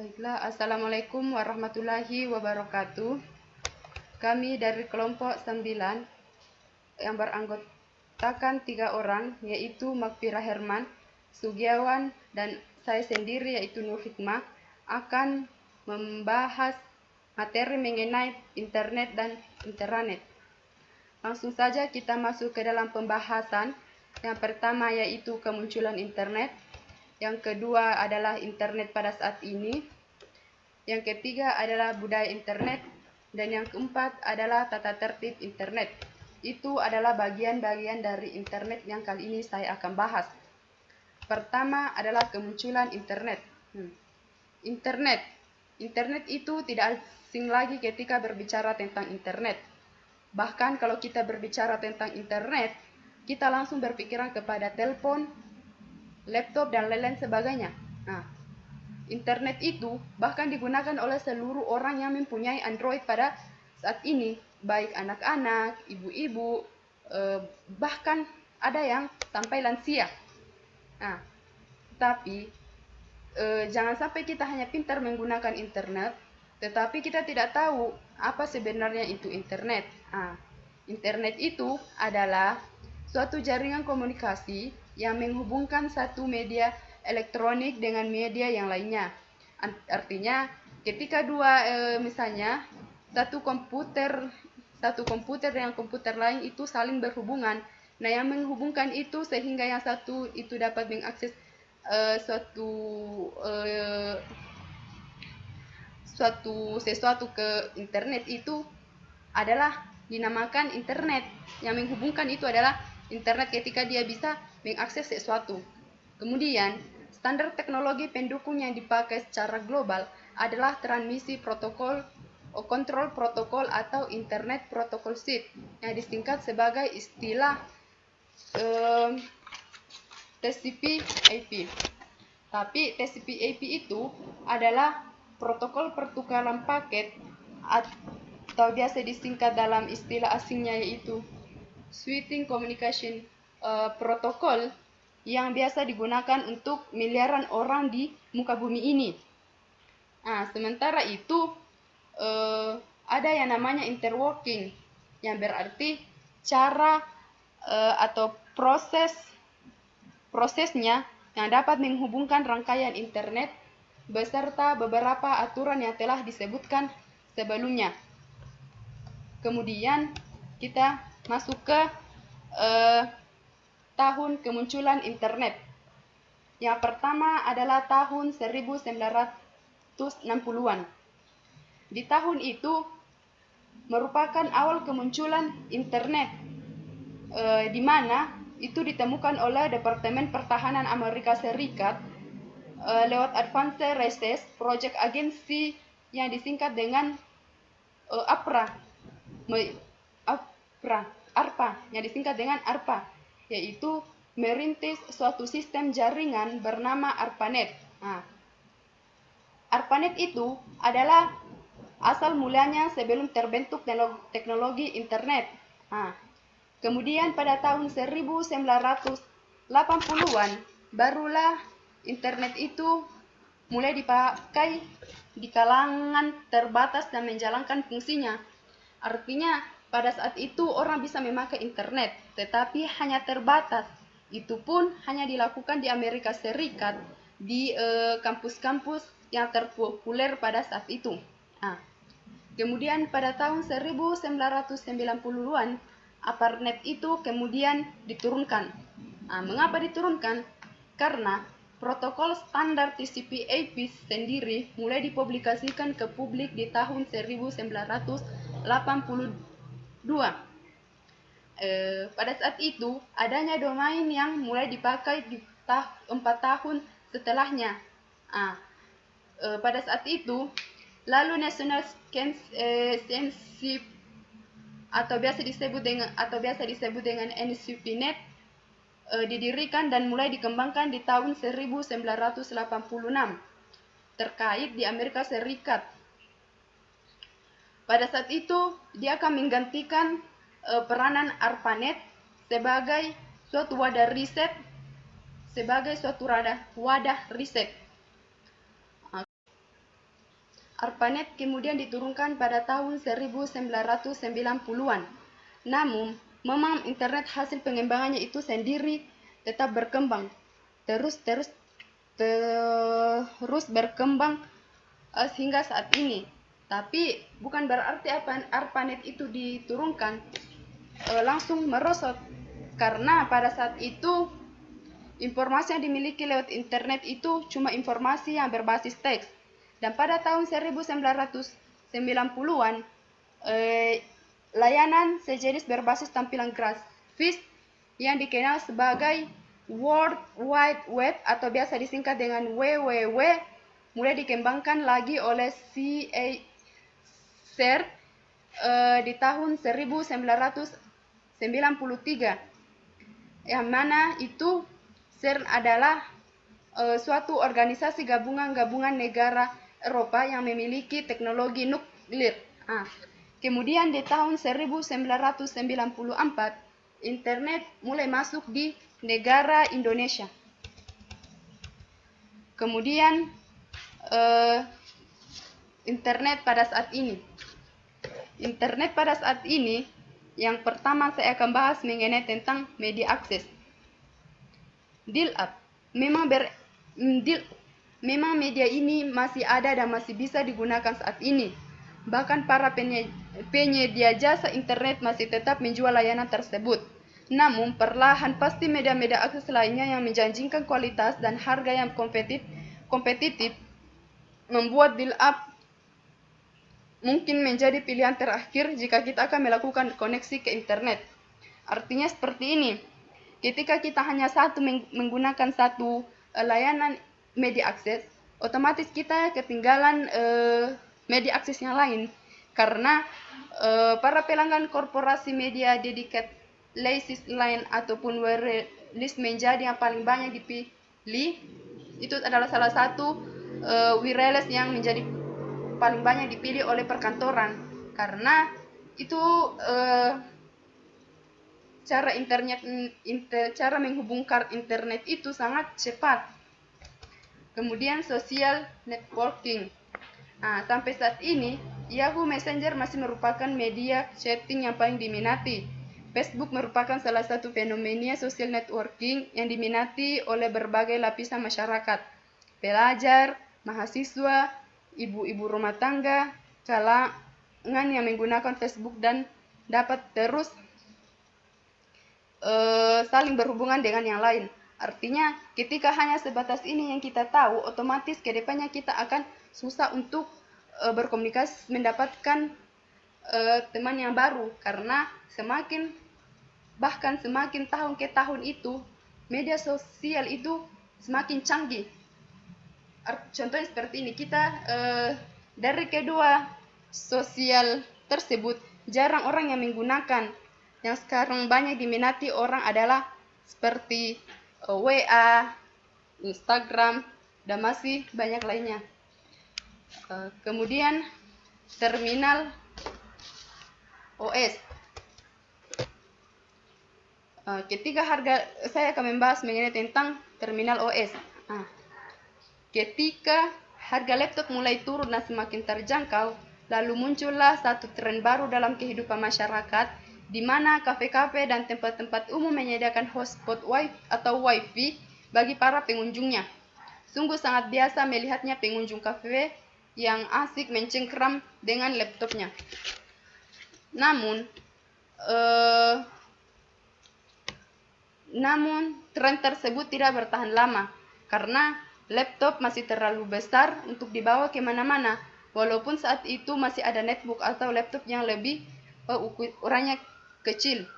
Baiklah, Assalamualaikum warahmatullahi wabarakatuh. Kami dari kelompok 9 yang beranggotakan 3 orang, yaitu Magfirah Herman, Sugiawan, dan saya sendiri yaitu Nur Hikmah, akan membahas materi mengenai internet dan intranet. Langsung saja kita masuk ke dalam pembahasan. Yang pertama yaitu kemunculan internet. Yang kedua adalah internet pada saat ini. Yang ketiga adalah budaya internet. Dan yang keempat adalah tata tertib internet. Itu adalah bagian-bagian dari internet yang kali ini saya akan bahas. Pertama adalah kemunculan internet. Internet itu tidak asing lagi ketika berbicara tentang internet. Bahkan kalau kita berbicara tentang internet, kita langsung berpikiran kepada telepon, laptop, dan lain-lain sebagainya. Nah, internet itu bahkan digunakan oleh seluruh orang yang mempunyai Android pada saat ini, baik anak-anak, ibu-ibu, bahkan ada yang sampai lansia. Nah, tapi jangan sampai kita hanya pintar menggunakan internet, tetapi kita tidak tahu apa sebenarnya itu internet. Internet itu adalah suatu jaringan komunikasi yang menghubungkan satu media elektronik dengan media yang lainnya. Artinya, ketika misalnya satu komputer dengan komputer lain itu saling berhubungan. Nah, yang menghubungkan itu sehingga yang satu itu dapat mengakses sesuatu ke internet itu adalah dinamakan internet. Yang menghubungkan itu adalah internet ketika dia bisa mengakses sesuatu. Kemudian, standar teknologi pendukung yang dipakai secara global adalah transmisi protokol, kontrol protokol atau internet protocol suite yang disingkat sebagai istilah TCP/IP. Tapi TCP/IP itu adalah protokol pertukaran paket atau biasa disingkat dalam istilah asingnya yaitu Switching Communication Protocol yang biasa digunakan untuk miliaran orang di muka bumi ini. Sementara itu ada yang namanya interworking, yang berarti cara atau prosesnya yang dapat menghubungkan rangkaian internet beserta beberapa aturan yang telah disebutkan sebelumnya. Kemudian kita masuk ke tahun kemunculan internet. Yang pertama adalah tahun 1960-an. Di tahun itu merupakan awal kemunculan internet, di mana itu ditemukan oleh Departemen Pertahanan Amerika Serikat lewat Advanced Research Project Agency yang disingkat dengan ARPA, yang disingkat dengan ARPA, yaitu merintis suatu sistem jaringan bernama ARPANET. ARPANET itu adalah asal mulanya sebelum terbentuk teknologi internet. Kemudian pada tahun 1980-an barulah internet itu mulai dipakai di kalangan terbatas dan menjalankan fungsinya. Artinya pada saat itu orang bisa memakai internet, tetapi hanya terbatas. Itu pun hanya dilakukan di Amerika Serikat, di kampus-kampus yang terpopuler pada saat itu. Kemudian pada tahun 1990-an, ARPANET itu kemudian diturunkan. Mengapa diturunkan? Karena protokol standar TCP/IP sendiri mulai dipublikasikan ke publik di tahun 1982. Pada saat itu, adanya domain yang mulai dipakai di 4 tahun setelahnya. Pada saat itu, lalu National Censorship atau biasa disebut dengan NCPNet didirikan dan mulai dikembangkan di tahun 1986 terkait di Amerika Serikat. Pada saat itu, dia akan menggantikan peranan ARPANET sebagai suatu wadah riset. ARPANET kemudian diturunkan pada tahun 1990-an. Namun, memang internet hasil pengembangannya itu sendiri tetap berkembang. Terus berkembang hingga saat ini. Tapi bukan berarti ARPANET itu diturunkan langsung merosot, karena pada saat itu informasi yang dimiliki lewat internet itu cuma informasi yang berbasis teks. Dan pada tahun 1990-an, layanan sejenis berbasis tampilan grafis yang dikenal sebagai World Wide Web atau biasa disingkat dengan WWW mulai dikembangkan lagi oleh CERN di tahun 1993, yang mana itu CERN adalah suatu organisasi gabungan negara Eropa yang memiliki teknologi nuklir. Kemudian di tahun 1994, internet mulai masuk di negara Indonesia. Kemudian internet pada saat ini. Internet pada saat ini, yang pertama saya akan bahas mengenai tentang media akses. Dial-up. Memang media ini masih ada dan masih bisa digunakan saat ini. Bahkan para penyedia jasa internet masih tetap menjual layanan tersebut. Namun, perlahan pasti media-media akses lainnya yang menjanjikan kualitas dan harga yang kompetitif membuat dial-up mungkin menjadi pilihan terakhir jika kita akan melakukan koneksi ke internet. Artinya seperti ini. Ketika kita hanya menggunakan satu layanan media akses, otomatis kita ketinggalan media akses yang lain, karena para pelanggan korporasi media dedicated license lain ataupun wireless menjadi yang paling banyak dipilih. Itu adalah salah satu wireless yang menjadi paling banyak dipilih oleh perkantoran, karena itu cara menghubungkan internet itu sangat cepat. Kemudian social networking. Sampai saat ini Yahoo Messenger masih merupakan media chatting yang paling diminati. Facebook merupakan salah satu fenomena social networking yang diminati oleh berbagai lapisan masyarakat. Pelajar, mahasiswa, ibu-ibu rumah tangga, kalangan yang menggunakan Facebook dan dapat terus saling berhubungan dengan yang lain. Artinya, ketika hanya sebatas ini yang kita tahu, otomatis ke depannya kita akan susah untuk berkomunikasi, mendapatkan teman yang baru, karena semakin tahun ke tahun itu media sosial itu semakin canggih. Contohnya seperti ini, kita dari kedua sosial tersebut jarang orang yang menggunakan. Yang sekarang banyak diminati orang adalah seperti WA, Instagram, dan masih banyak lainnya. Kemudian terminal OS. Saya akan membahas mengenai tentang terminal OS. Ketika harga laptop mulai turun dan semakin terjangkau, lalu muncullah satu tren baru dalam kehidupan masyarakat, di mana kafe-kafe dan tempat-tempat umum menyediakan hotspot Wi-Fi bagi para pengunjungnya. Sungguh sangat biasa melihatnya pengunjung kafe yang asik mencengkram dengan laptopnya. Namun tren tersebut tidak bertahan lama, karena laptop masih terlalu besar untuk dibawa kemana-mana, walaupun saat itu masih ada netbook atau laptop yang lebih ukurannya kecil,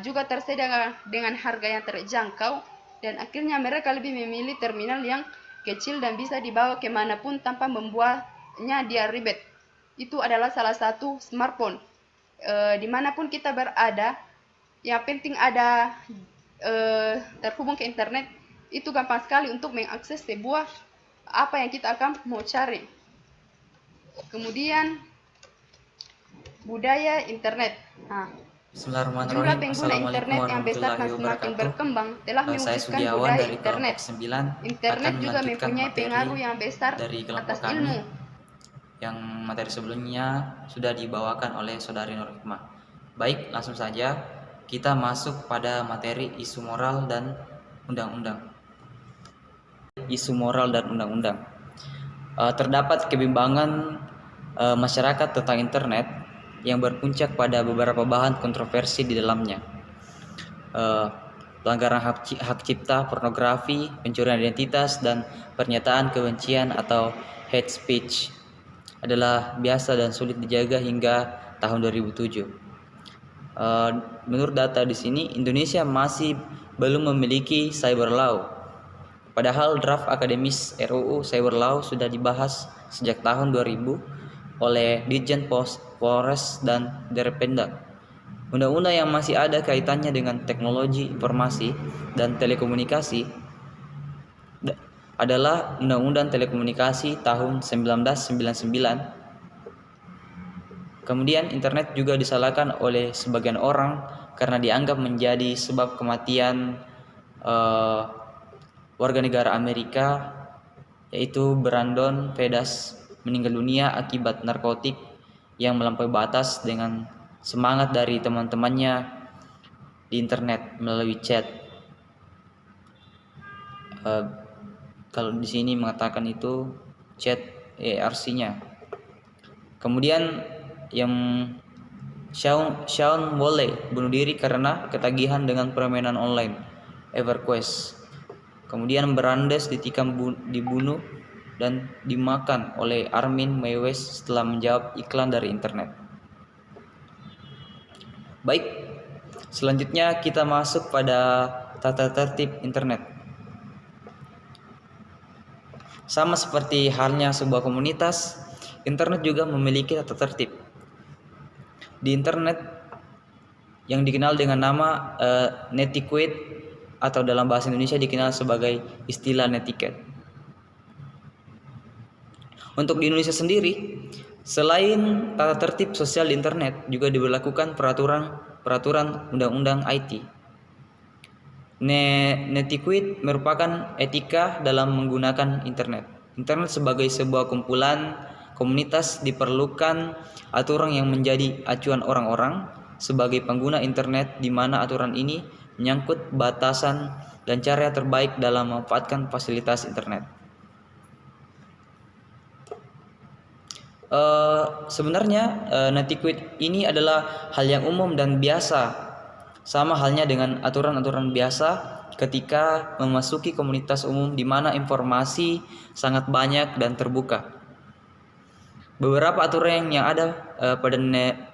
juga tersedia dengan harga yang terjangkau, dan akhirnya mereka lebih memilih terminal yang kecil dan bisa dibawa kemanapun tanpa membuatnya dia ribet. Itu adalah salah satu smartphone. Dimanapun kita berada, yang penting ada terhubung ke internet, itu gampang sekali untuk mengakses sebuah apa yang kita akan mau cari. Kemudian budaya internet. Jumlah pengguna internet yang besar dan semakin berkembang telah mewujudkan budaya internet. Internet juga mempunyai pengaruh yang besar atas ilmu. yang materi sebelumnya sudah dibawakan oleh Saudari Nur Hikmah. Baik, langsung saja kita masuk pada materi isu moral dan undang-undang. Isu moral dan undang-undang. Terdapat kebimbangan masyarakat tentang internet yang berpuncak pada beberapa bahan kontroversi di dalamnya. Pelanggaran hak cipta, pornografi, pencurian identitas, dan pernyataan kebencian atau hate speech adalah biasa dan sulit dijaga hingga tahun 2007. Menurut data di sini, Indonesia masih belum memiliki cyber law. Padahal draft akademis RUU Cyber Law sudah dibahas sejak tahun 2000 oleh Ditjen Polres dan Derpenda. Undang-undang yang masih ada kaitannya dengan teknologi informasi dan telekomunikasi adalah Undang-Undang Telekomunikasi tahun 1999. Kemudian internet juga disalahkan oleh sebagian orang karena dianggap menjadi sebab kematian warga negara Amerika, yaitu Brandon Vedas, meninggal dunia akibat narkotik yang melampaui batas dengan semangat dari teman-temannya di internet melalui chat. Kalau di sini mengatakan itu chat ARC-nya. Kemudian yang Sean Woolley bunuh diri karena ketagihan dengan permainan online EverQuest. Kemudian Brandes dibunuh dan dimakan oleh Armin Meiwes setelah menjawab iklan dari internet. Baik, selanjutnya kita masuk pada tata tertib internet. Sama seperti halnya sebuah komunitas, internet juga memiliki tata tertib. Di internet yang dikenal dengan nama netiquette atau dalam bahasa Indonesia dikenal sebagai istilah netiquette. Untuk di Indonesia sendiri, selain tata tertib sosial di internet, juga diberlakukan peraturan undang-undang IT. Netiquette merupakan etika dalam menggunakan internet. Internet sebagai sebuah kumpulan komunitas diperlukan aturan yang menjadi acuan orang-orang sebagai pengguna internet, di mana aturan ini menyangkut batasan dan cara terbaik dalam memanfaatkan fasilitas internet. Sebenarnya netiquette ini adalah hal yang umum dan biasa, sama halnya dengan aturan-aturan biasa ketika memasuki komunitas umum di mana informasi sangat banyak dan terbuka. Beberapa aturan yang ada pada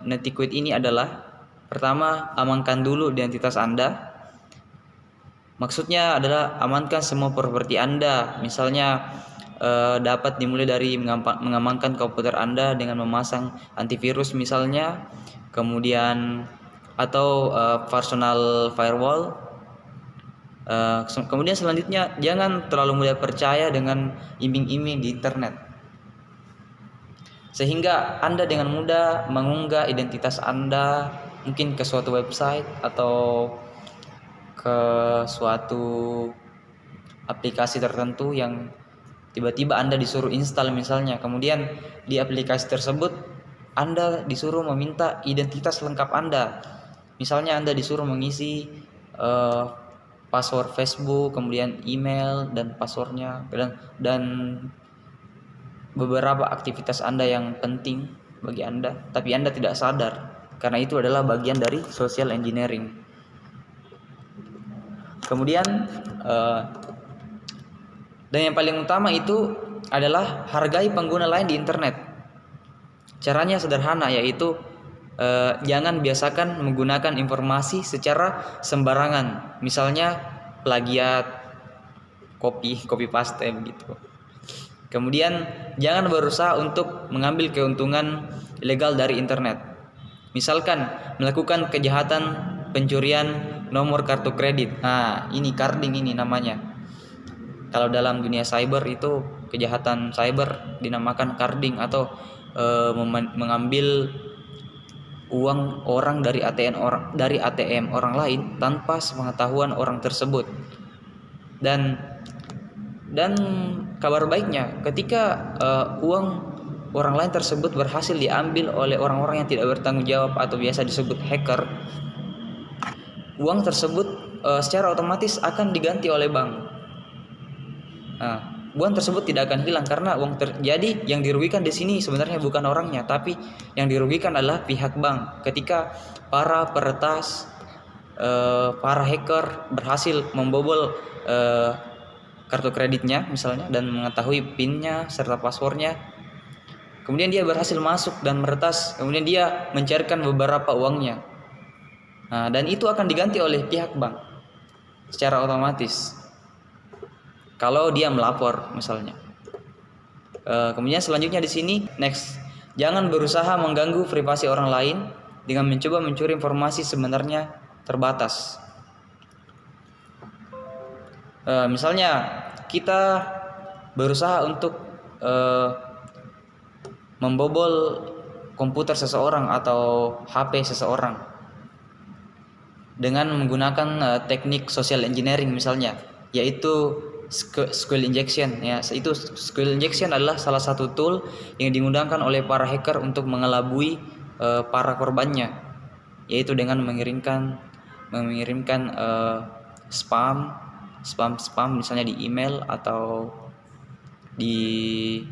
netiquette ini adalah: pertama, amankan dulu identitas Anda. Maksudnya adalah amankan semua properti Anda. Misalnya dapat dimulai dari mengamankan komputer Anda dengan memasang antivirus misalnya, kemudian atau personal firewall. Kemudian selanjutnya, jangan terlalu mudah percaya dengan iming-iming di internet, sehingga Anda dengan mudah mengunggah identitas Anda mungkin ke suatu website atau ke suatu aplikasi tertentu yang tiba-tiba Anda disuruh install misalnya. Kemudian di aplikasi tersebut Anda disuruh meminta identitas lengkap Anda. Misalnya Anda disuruh mengisi password Facebook, kemudian email dan passwordnya, dan beberapa aktivitas Anda yang penting bagi Anda, tapi Anda tidak sadar karena itu adalah bagian dari social engineering. Kemudian dan yang paling utama itu adalah hargai pengguna lain di internet. Caranya sederhana, yaitu jangan biasakan menggunakan informasi secara sembarangan. Misalnya plagiat, copy paste begitu. Kemudian jangan berusaha untuk mengambil keuntungan ilegal dari internet. Misalkan melakukan kejahatan pencurian nomor kartu kredit. Nah, ini carding ini namanya. Kalau dalam dunia cyber itu kejahatan cyber dinamakan carding atau mengambil uang orang dari ATM orang lain tanpa sepengetahuan orang tersebut. Dan kabar baiknya, ketika uang orang lain tersebut berhasil diambil oleh orang-orang yang tidak bertanggung jawab atau biasa disebut hacker, uang tersebut secara otomatis akan diganti oleh bank. Nah, uang tersebut tidak akan hilang karena jadi yang dirugikan di sini sebenarnya bukan orangnya, tapi yang dirugikan adalah pihak bank ketika para peretas, para hacker berhasil membobol kartu kreditnya misalnya dan mengetahui PIN-nya serta passwordnya. Kemudian dia berhasil masuk dan meretas, kemudian dia mencairkan beberapa uangnya. Nah, dan itu akan diganti oleh pihak bank secara otomatis kalau dia melapor misalnya. Kemudian selanjutnya di sini next, jangan berusaha mengganggu privasi orang lain dengan mencoba mencuri informasi sebenarnya terbatas. Misalnya kita berusaha untuk membobol komputer seseorang atau HP seseorang dengan menggunakan teknik social engineering misalnya, yaitu SQL injection. Ya, itu SQL injection adalah salah satu tool yang digunakan oleh para hacker untuk mengelabui para korbannya, yaitu dengan mengirimkan spam misalnya di email atau di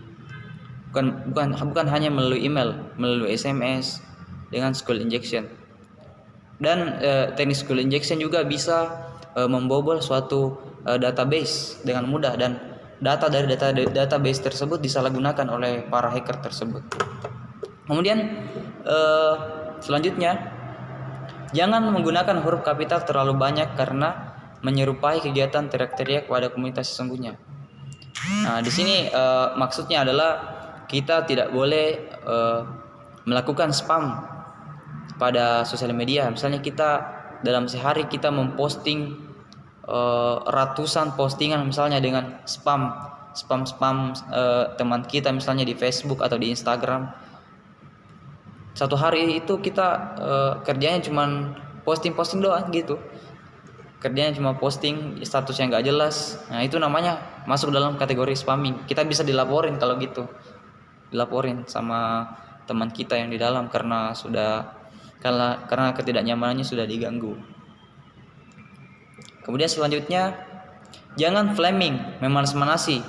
bukan hanya melalui email, melalui SMS dengan SQL injection. Dan teknik SQL injection juga bisa membobol suatu database dengan mudah, dan data dari database tersebut disalahgunakan oleh para hacker tersebut. Kemudian selanjutnya, jangan menggunakan huruf kapital terlalu banyak karena menyerupai kegiatan teriak-teriak pada komunitas sesungguhnya. Nah, di sini maksudnya adalah kita tidak boleh melakukan spam pada sosial media. Misalnya kita dalam sehari kita memposting ratusan postingan misalnya dengan spam teman kita misalnya di Facebook atau di Instagram. Satu hari itu kita kerjanya cuma posting doang gitu. Kerjanya cuma posting status yang gak jelas. Nah, itu namanya masuk dalam kategori spamming. Kita bisa dilaporin kalau gitu. Dilaporin sama teman kita yang di dalam karena ketidaknyamanannya sudah diganggu. Kemudian selanjutnya, jangan flaming, memanas-manasi,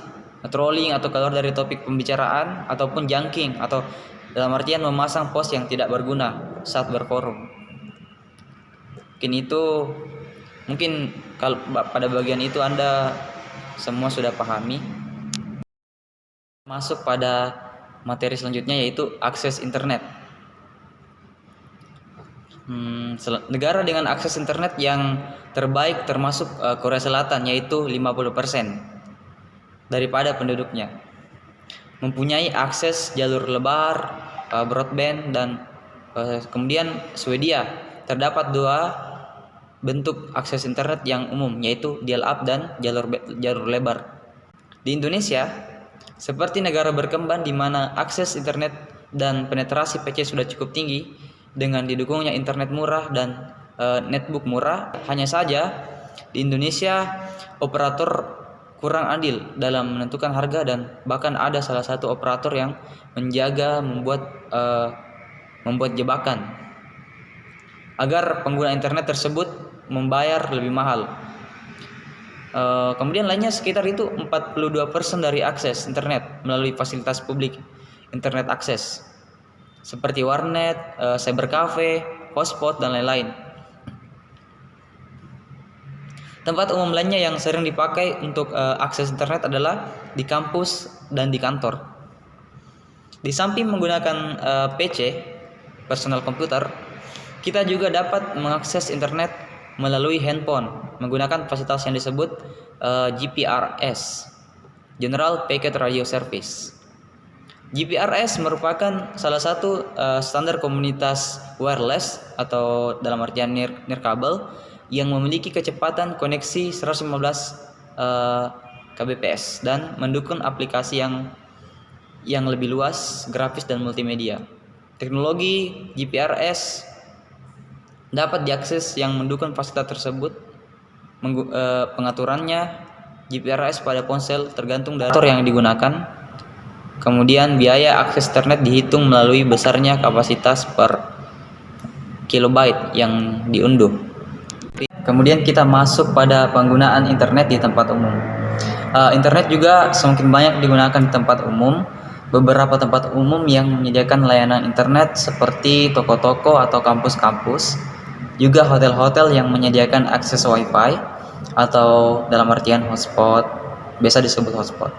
trolling atau keluar dari topik pembicaraan ataupun junking atau dalam artian memasang post yang tidak berguna saat berforum. Mungkin kalau pada bagian itu Anda semua sudah pahami. Masuk pada materi selanjutnya yaitu akses internet. Negara dengan akses internet yang terbaik termasuk Korea Selatan, yaitu 50% daripada penduduknya mempunyai akses jalur lebar, broadband, dan kemudian Swedia terdapat dua bentuk akses internet yang umum, yaitu dial-up dan jalur lebar. Di Indonesia, seperti negara berkembang di mana akses internet dan penetrasi PC sudah cukup tinggi dengan didukungnya internet murah dan netbook murah, hanya saja di Indonesia operator kurang adil dalam menentukan harga, dan bahkan ada salah satu operator yang membuat jebakan agar pengguna internet tersebut membayar lebih mahal. Kemudian lainnya sekitar itu 42% dari akses internet melalui fasilitas publik internet akses seperti warnet, cybercafe, hotspot, dan lain-lain. Tempat umum lainnya yang sering dipakai untuk akses internet adalah di kampus dan di kantor. Di samping menggunakan PC, personal computer, kita juga dapat mengakses internet melalui handphone menggunakan fasilitas yang disebut GPRS, General Packet Radio Service. GPRS merupakan salah satu standar komunitas wireless atau dalam artian nirkabel yang memiliki kecepatan koneksi 115 kbps dan mendukung aplikasi yang lebih luas, grafis, dan multimedia. Teknologi GPRS dapat diakses yang mendukung fasilitas tersebut. Pengaturannya GPRS pada ponsel tergantung dari operator yang digunakan. Kemudian biaya akses internet dihitung melalui besarnya kapasitas per kilobyte yang diunduh. Kemudian kita masuk pada penggunaan internet di tempat umum. Internet juga semakin banyak digunakan di tempat umum. Beberapa tempat umum yang menyediakan layanan internet seperti toko-toko atau kampus-kampus, juga hotel-hotel yang menyediakan akses wifi atau dalam artian hotspot, biasa disebut hotspot.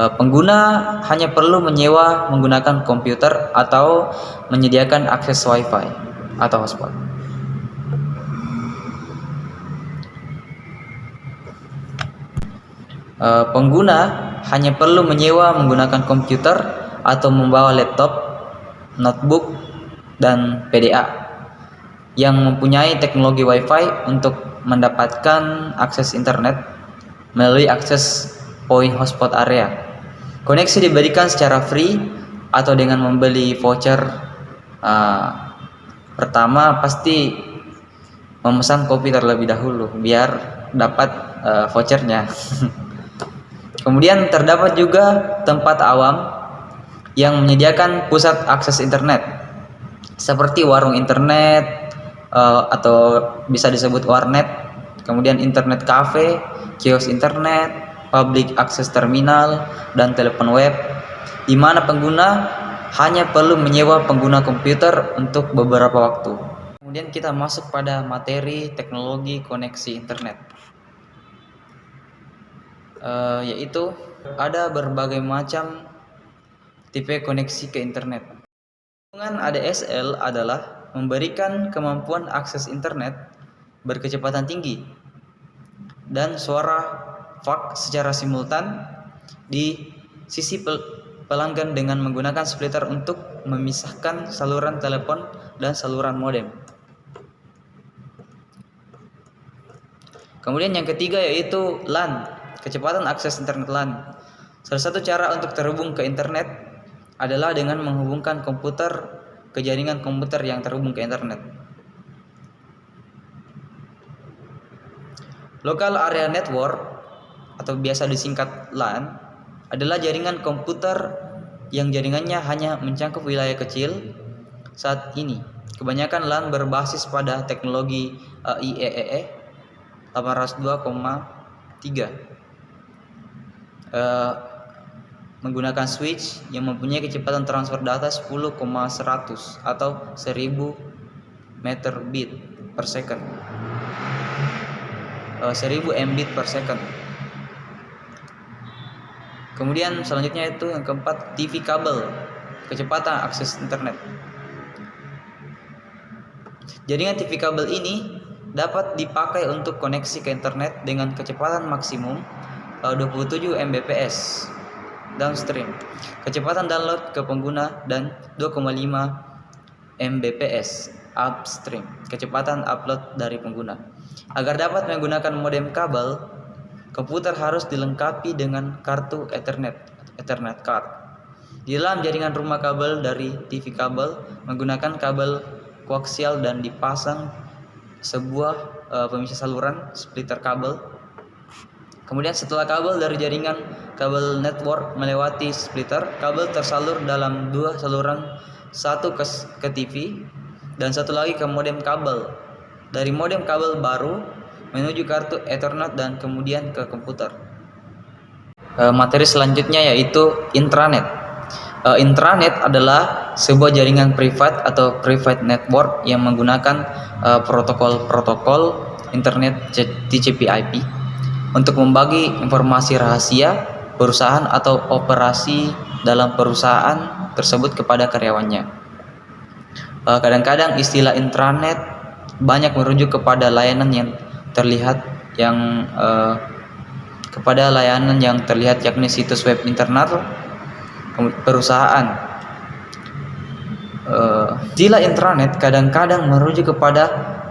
Pengguna hanya perlu menyewa menggunakan komputer atau menyediakan akses wifi atau hotspot. Pengguna hanya perlu menyewa menggunakan komputer atau membawa laptop, notebook, dan PDA yang mempunyai teknologi wifi untuk mendapatkan akses internet melalui akses point hotspot area. Koneksi diberikan secara free atau dengan membeli voucher. Pertama pasti memesan kopi terlebih dahulu biar dapat vouchernya. Kemudian terdapat juga tempat awam yang menyediakan pusat akses internet seperti warung internet atau bisa disebut warnet, kemudian internet cafe, kios internet, public access terminal, dan telepon web, di mana pengguna hanya perlu menyewa pengguna komputer untuk beberapa waktu. Kemudian kita masuk pada materi teknologi koneksi internet. Yaitu ada berbagai macam tipe koneksi ke internet. Keuntungan ADSL adalah memberikan kemampuan akses internet berkecepatan tinggi dan suara fax secara simultan di sisi pelanggan dengan menggunakan splitter untuk memisahkan saluran telepon dan saluran modem. Kemudian yang ketiga yaitu LAN, kecepatan akses internet LAN. Salah satu cara untuk terhubung ke internet adalah dengan menghubungkan komputer ke jaringan komputer yang terhubung ke internet. Local Area Network atau biasa disingkat LAN adalah jaringan komputer yang jaringannya hanya mencakup wilayah kecil. Saat ini kebanyakan LAN berbasis pada teknologi IEEE 802,3 menggunakan switch yang mempunyai kecepatan transfer data 10,100 atau 1000 meter bit per second, 1000 mbit per second. Kemudian selanjutnya itu yang keempat, TV kabel, kecepatan akses internet. Jaringan TV kabel ini dapat dipakai untuk koneksi ke internet dengan kecepatan maksimum 27 Mbps downstream, kecepatan download ke pengguna, dan 2,5 Mbps upstream, kecepatan upload dari pengguna. Agar dapat menggunakan modem kabel, komputer harus dilengkapi dengan kartu Ethernet card. Di dalam jaringan rumah kabel dari TV kabel menggunakan kabel koaksial dan dipasang sebuah pemisah saluran splitter kabel. Kemudian setelah kabel dari jaringan kabel network melewati splitter, kabel tersalur dalam dua saluran, satu ke TV dan satu lagi ke modem kabel. Dari modem kabel baru menuju kartu Ethernet dan kemudian ke komputer. Materi selanjutnya yaitu intranet. Intranet adalah sebuah jaringan privat atau private network yang menggunakan protokol internet TCP/IP untuk membagi informasi rahasia perusahaan atau operasi dalam perusahaan tersebut kepada karyawannya. Kadang-kadang istilah intranet banyak merujuk kepada layanan yang terlihat yakni situs web internal perusahaan. Istilah intranet kadang-kadang merujuk kepada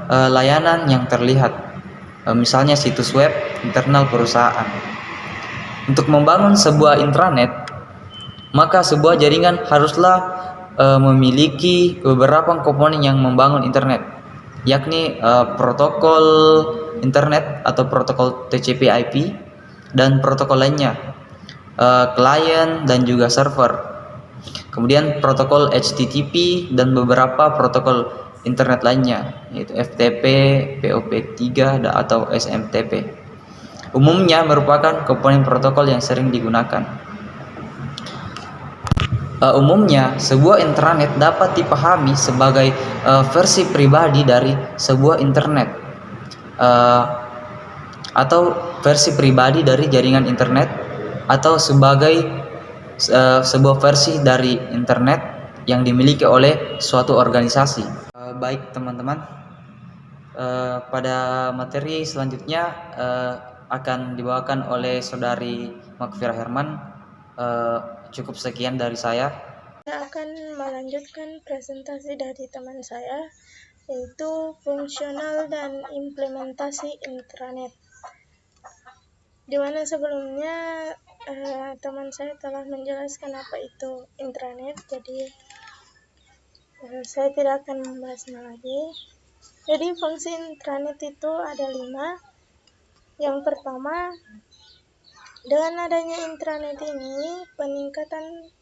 layanan yang terlihat, misalnya situs web internal perusahaan. Untuk membangun sebuah intranet, maka sebuah jaringan haruslah memiliki beberapa komponen yang membangun internet, yakni protokol internet atau protokol TCP/IP dan protokol lainnya. klien dan juga server. Kemudian protokol HTTP dan beberapa protokol internet lainnya, yaitu FTP, POP3 atau SMTP. Umumnya merupakan komponen protokol yang sering digunakan. Umumnya, sebuah intranet dapat dipahami sebagai versi pribadi dari sebuah internet atau versi pribadi dari jaringan internet, atau sebagai sebuah versi dari internet yang dimiliki oleh suatu organisasi. Baik teman-teman, pada materi selanjutnya akan dibawakan oleh saudari Makfirah Herman. Cukup sekian dari saya. Saya akan melanjutkan presentasi dari teman saya, yaitu fungsional dan implementasi intranet. Di mana sebelumnya teman saya telah menjelaskan apa itu intranet, jadi saya tidak akan membahasnya lagi. Jadi fungsi intranet itu ada 5. Yang pertama, dengan adanya intranet ini, peningkatan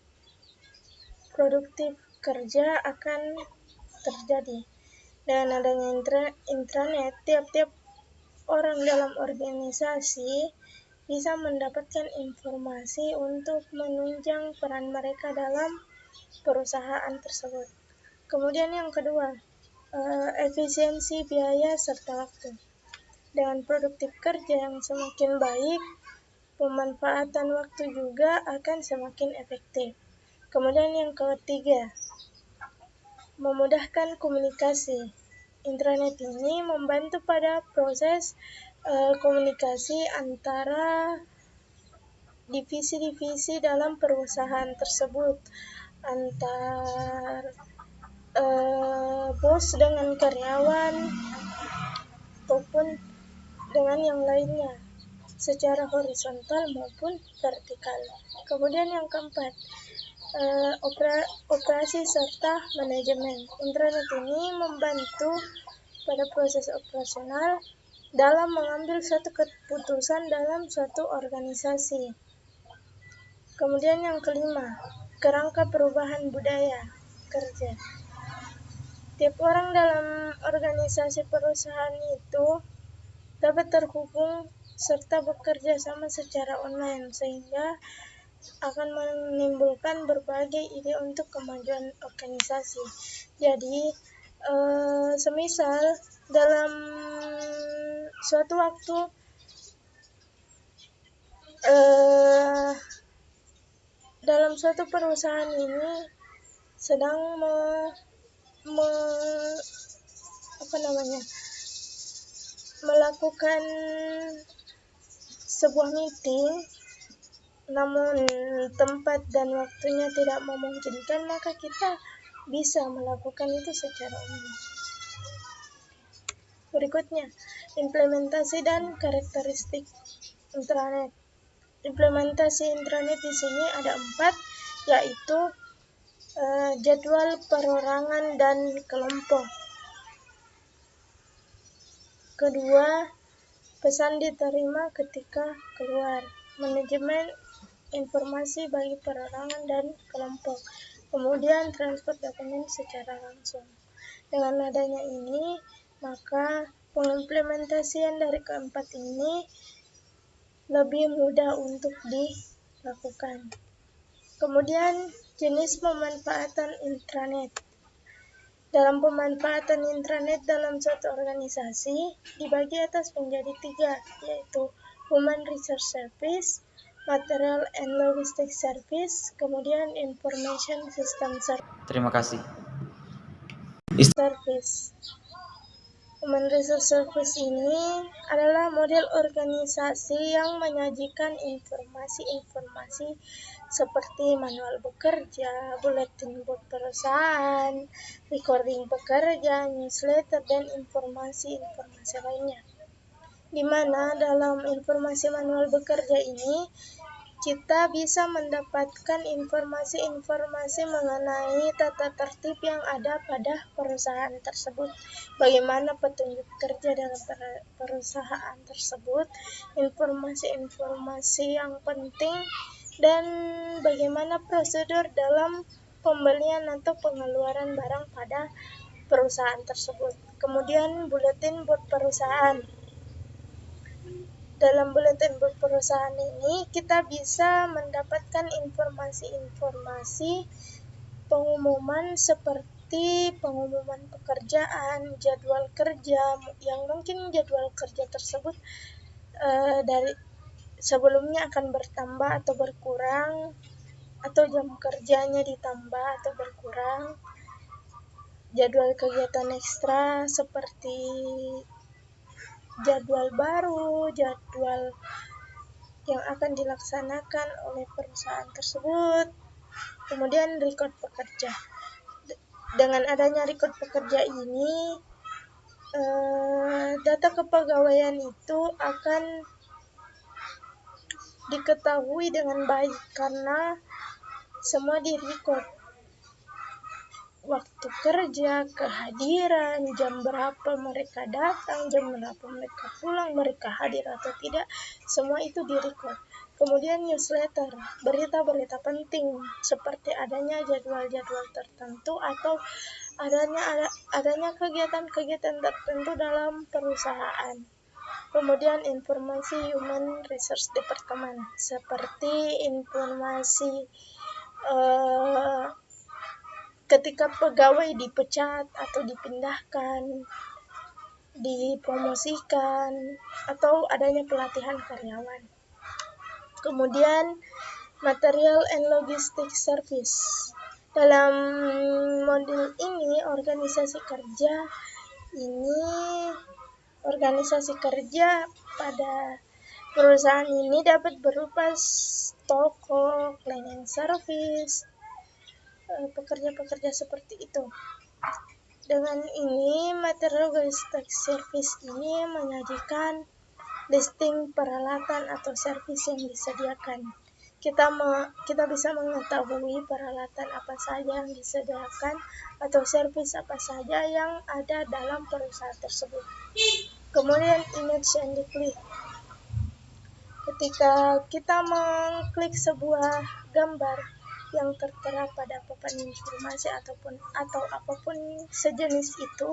produktif kerja akan terjadi. Dengan adanya intranet, tiap-tiap orang dalam organisasi bisa mendapatkan informasi untuk menunjang peran mereka dalam perusahaan tersebut. Kemudian yang kedua, efisiensi biaya serta waktu. Dengan produktif kerja yang semakin baik, pemanfaatan waktu juga akan semakin efektif. Kemudian yang ketiga, memudahkan komunikasi. Intranet ini membantu pada proses komunikasi antara divisi-divisi dalam perusahaan tersebut, antar bos dengan karyawan ataupun dengan yang lainnya, secara horizontal maupun vertikal. Kemudian yang keempat, operasi serta manajemen. Intranet ini membantu pada proses operasional dalam mengambil suatu keputusan dalam suatu organisasi. Kemudian yang kelima, kerangka perubahan budaya kerja. Tiap orang dalam organisasi perusahaan itu dapat terhubung serta bekerja sama secara online, sehingga akan menimbulkan berbagai ide untuk kemajuan organisasi. Jadi, semisal dalam suatu waktu dalam suatu perusahaan ini sedang melakukan sebuah meeting, namun tempat dan waktunya tidak memungkinkan, maka kita bisa melakukan itu secara umum. Berikutnya, implementasi dan karakteristik intranet. Implementasi intranet di sini ada 4, yaitu jadwal perorangan dan kelompok. Kedua, pesan diterima ketika keluar. Manajemen informasi bagi perorangan dan kelompok. Kemudian transfer dokumen secara langsung. Dengan adanya ini, maka pengimplementasian dari keempat ini lebih mudah untuk dilakukan. Kemudian jenis pemanfaatan intranet. Dalam pemanfaatan intranet dalam suatu organisasi dibagi atas menjadi 3, yaitu Human Resource Service, Material and Logistics Service, kemudian Information System Terima kasih. Service. Human Resource Service ini adalah model organisasi yang menyajikan informasi-informasi seperti manual bekerja, buletin board perusahaan, recording pekerja, newsletter, dan informasi-informasi lainnya. Di mana dalam informasi manual bekerja ini, kita bisa mendapatkan informasi-informasi mengenai tata tertib yang ada pada perusahaan tersebut, bagaimana petunjuk kerja dalam perusahaan tersebut, informasi-informasi yang penting dan bagaimana prosedur dalam pembelian atau pengeluaran barang pada perusahaan tersebut. Kemudian buletin buat perusahaan. Dalam buletin buat perusahaan ini kita bisa mendapatkan informasi-informasi pengumuman seperti pengumuman pekerjaan, jadwal kerja, yang mungkin jadwal kerja tersebut dari sebelumnya akan bertambah atau berkurang, atau jam kerjanya ditambah atau berkurang, jadwal kegiatan ekstra seperti jadwal baru, jadwal yang akan dilaksanakan oleh perusahaan tersebut. Kemudian record pekerja. Dengan adanya record pekerja ini, data kepegawaian itu akan diketahui dengan baik karena semua di-record. Waktu kerja, kehadiran, jam berapa mereka datang, jam berapa mereka pulang, mereka hadir atau tidak, semua itu di-record. Kemudian newsletter, berita-berita penting seperti adanya jadwal-jadwal tertentu atau adanya kegiatan-kegiatan tertentu dalam perusahaan. Kemudian informasi Human Resource Department seperti informasi ketika pegawai dipecat atau dipindahkan, dipromosikan, atau adanya pelatihan karyawan. Kemudian material and logistic service. Dalam modul ini organisasi kerja pada perusahaan ini dapat berupa toko, cleaning service, pekerja-pekerja seperti itu. Dengan ini, material logistik service ini menyajikan listing peralatan atau servis yang disediakan. Kita bisa mengetahui peralatan apa saja yang disediakan atau servis apa saja yang ada dalam perusahaan tersebut. Kemudian image and click. Ketika kita mengklik sebuah gambar yang tertera pada papan informasi atau apapun sejenis itu,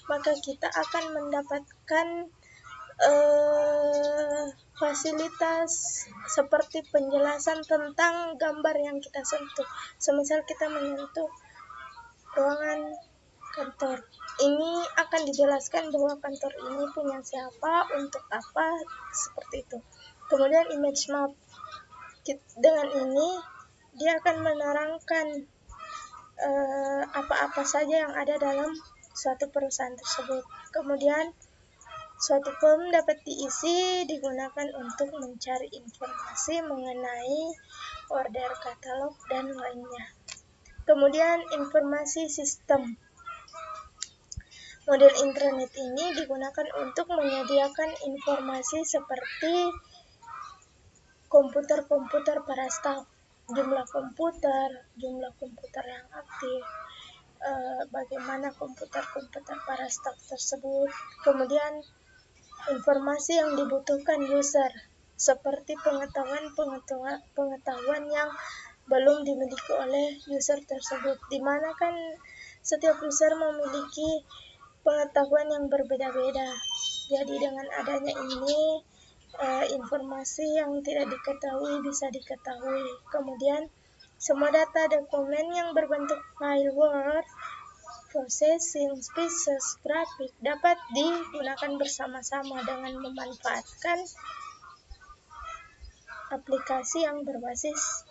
maka kita akan mendapatkan fasilitas seperti penjelasan tentang gambar yang kita sentuh. Semisal kita menyentuh ruangan kantor, ini akan dijelaskan bahwa kantor ini punya siapa, untuk apa, seperti itu. Kemudian image map, dengan ini dia akan menerangkan apa-apa saja yang ada dalam suatu perusahaan tersebut. Kemudian suatu form dapat diisi digunakan untuk mencari informasi mengenai order katalog dan lainnya. Kemudian informasi sistem. Model intranet ini digunakan untuk menyediakan informasi seperti komputer-komputer para staf, jumlah komputer yang aktif, bagaimana komputer-komputer para staf tersebut. Kemudian informasi yang dibutuhkan user, seperti pengetahuan yang belum dimiliki oleh user tersebut, di mana kan setiap user memiliki pengetahuan yang berbeda-beda. Jadi dengan adanya ini, informasi yang tidak diketahui bisa diketahui. Kemudian semua data dokumen yang berbentuk file Word, processing, species, grafik dapat digunakan bersama-sama dengan memanfaatkan aplikasi yang berbasis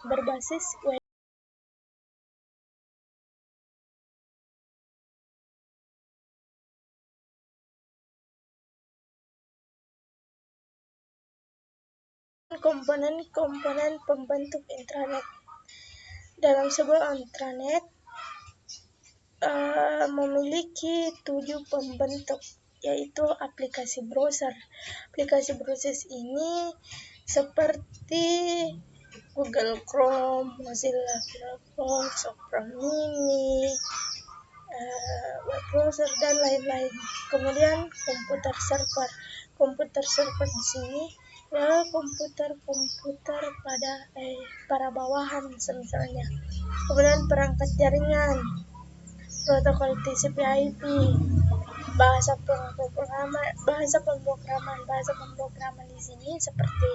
web. Komponen-komponen pembentuk intranet. Dalam sebuah intranet memiliki 7 pembentuk, yaitu aplikasi browser. Aplikasi browser ini seperti Google Chrome, Mozilla Firefox, Opera Mini, web browser dan lain-lain. Kemudian komputer server. Komputer server di sini ya komputer para bawahan misalnya. Kemudian perangkat jaringan, protokol TCP/IP, bahasa pemrograman di sini seperti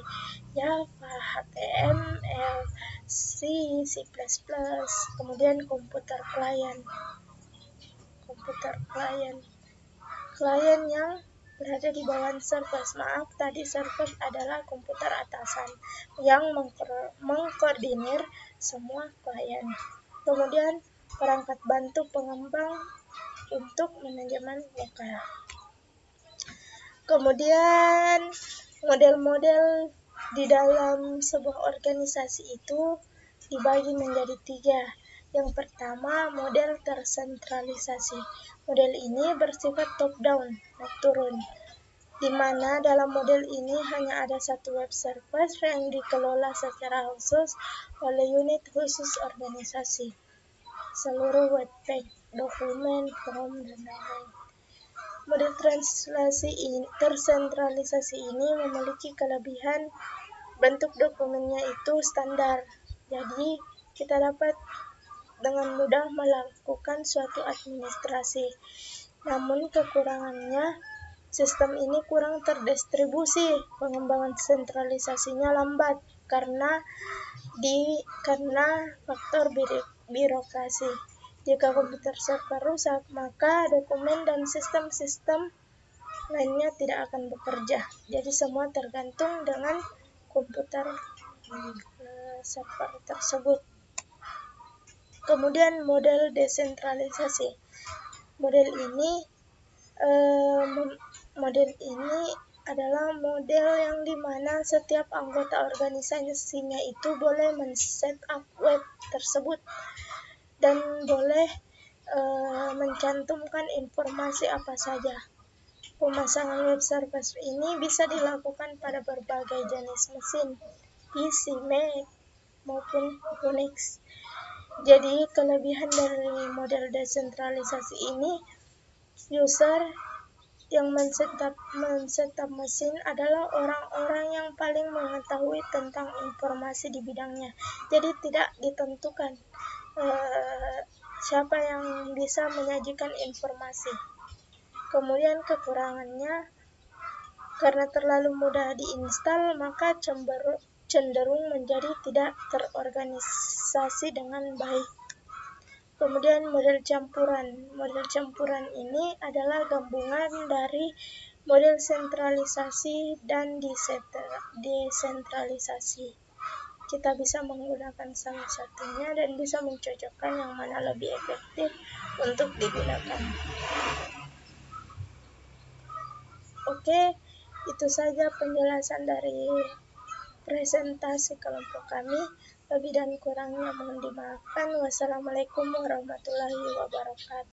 Java, HTML, C, C++, kemudian komputer klien yang berada di bawah server. Maaf, tadi server adalah komputer atasan yang mengkoordinir semua klien. Kemudian perangkat bantu pengembang untuk manajemen lokal. Kemudian model-model di dalam sebuah organisasi itu dibagi menjadi 3. Yang pertama, model tersentralisasi. Model ini bersifat top-down, turun, di mana dalam model ini hanya ada satu web service yang dikelola secara khusus oleh unit khusus organisasi. Seluruh web page, dokumen, form, dan lain-lain. Model tersentralisasi ini memiliki kelebihan bentuk dokumennya itu standar. Jadi, kita dapat dengan mudah melakukan suatu administrasi. Namun kekurangannya, sistem ini kurang terdistribusi, pengembangan sentralisasinya lambat karena faktor birokrasi. Jika komputer server rusak, maka dokumen dan sistem-sistem lainnya tidak akan bekerja. Jadi semua tergantung dengan komputer server tersebut. Kemudian model desentralisasi. Model ini adalah model yang dimana setiap anggota organisasinya itu boleh men-set up web tersebut dan boleh mencantumkan informasi apa saja. Pemasangan web service ini bisa dilakukan pada berbagai jenis mesin, PC, Mac, maupun Unix. Jadi kelebihan dari model desentralisasi ini, user yang men-setup mesin adalah orang-orang yang paling mengetahui tentang informasi di bidangnya. Jadi tidak ditentukan siapa yang bisa menyajikan informasi. Kemudian kekurangannya, karena terlalu mudah diinstal, maka cenderung menjadi tidak terorganisasi dengan baik. Kemudian model campuran. Model campuran ini adalah gabungan dari model sentralisasi dan desentralisasi. Kita bisa menggunakan salah satunya dan bisa mencocokkan yang mana lebih efektif untuk digunakan. Oke, itu saja penjelasan dari presentasi kelompok kami. Lebih dan kurangnya mohon dimaafkan. Wassalamualaikum warahmatullahi wabarakatuh.